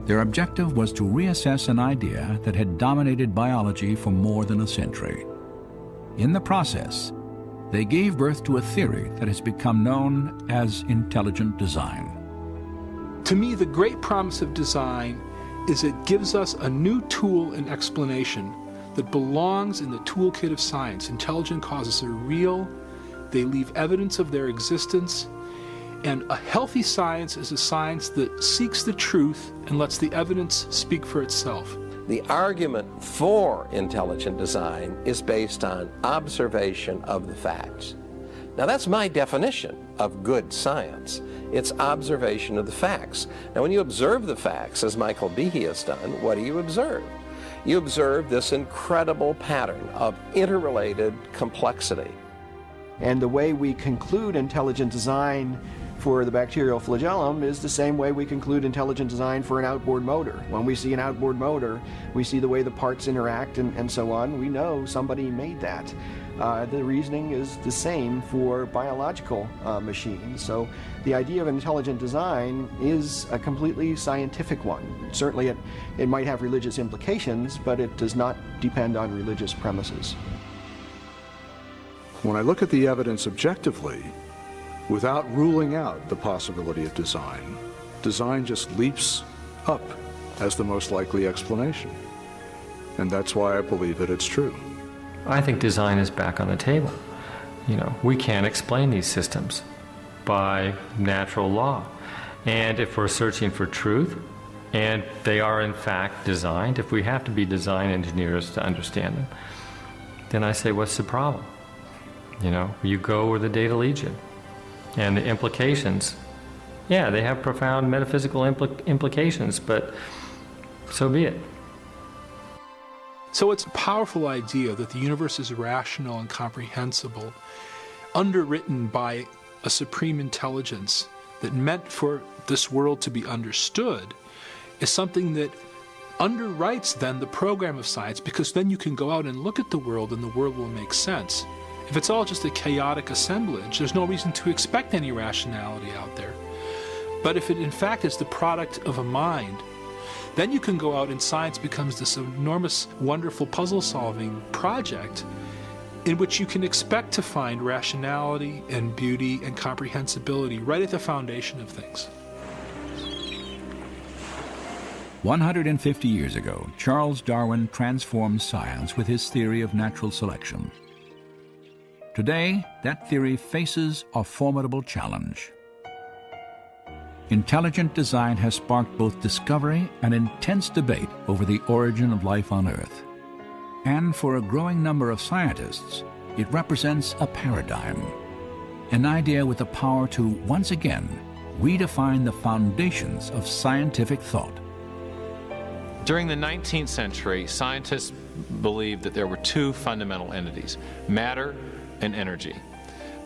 Their objective was to reassess an idea that had dominated biology for more than a century. In the process, they gave birth to a theory that has become known as intelligent design. To me, the great promise of design is it gives us a new tool and explanation that belongs in the toolkit of science. Intelligent causes are real, they leave evidence of their existence, and a healthy science is a science that seeks the truth and lets the evidence speak for itself. The argument for intelligent design is based on observation of the facts. Now that's my definition of good science. It's observation of the facts. Now when you observe the facts, as Michael Behe has done, what do you observe? You observe this incredible pattern of interrelated complexity. And the way we conclude intelligent design for the bacterial flagellum is the same way we conclude intelligent design for an outboard motor. When we see an outboard motor, we see the way the parts interact and so on. We know somebody made that. The reasoning is the same for biological machines. So the idea of intelligent design is a completely scientific one. Certainly it might have religious implications, but it does not depend on religious premises. When I look at the evidence objectively, without ruling out the possibility of design, design just leaps up as the most likely explanation. And that's why I believe that it's true. I think design is back on the table. You know, we can't explain these systems by natural law. And if we're searching for truth, and they are in fact designed, if we have to be design engineers to understand them, then I say, what's the problem? You know, you go where the data leads you. And the implications, yeah, they have profound metaphysical implications, but so be it. So it's a powerful idea that the universe is rational and comprehensible, underwritten by a supreme intelligence that meant for this world to be understood, is something that underwrites then the program of science, because then you can go out and look at the world and the world will make sense. If it's all just a chaotic assemblage, there's no reason to expect any rationality out there. But if it in fact is the product of a mind, then you can go out and science becomes this enormous, wonderful puzzle-solving project in which you can expect to find rationality and beauty and comprehensibility right at the foundation of things. 150 years ago, Charles Darwin transformed science with his theory of natural selection. Today, that theory faces a formidable challenge. Intelligent design has sparked both discovery and intense debate over the origin of life on Earth. And for a growing number of scientists, it represents a paradigm, an idea with the power to, once again, redefine the foundations of scientific thought. During the 19th century, scientists believed that there were two fundamental entities, matter and energy.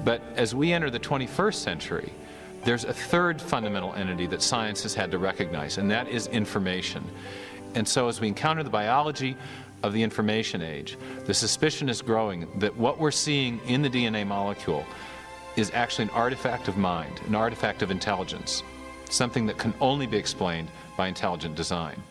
But as we enter the 21st century, there's a third fundamental entity that science has had to recognize, and that is information. And so as we encounter the biology of the information age, the suspicion is growing that what we're seeing in the DNA molecule is actually an artifact of mind, an artifact of intelligence. something that can only be explained by intelligent design.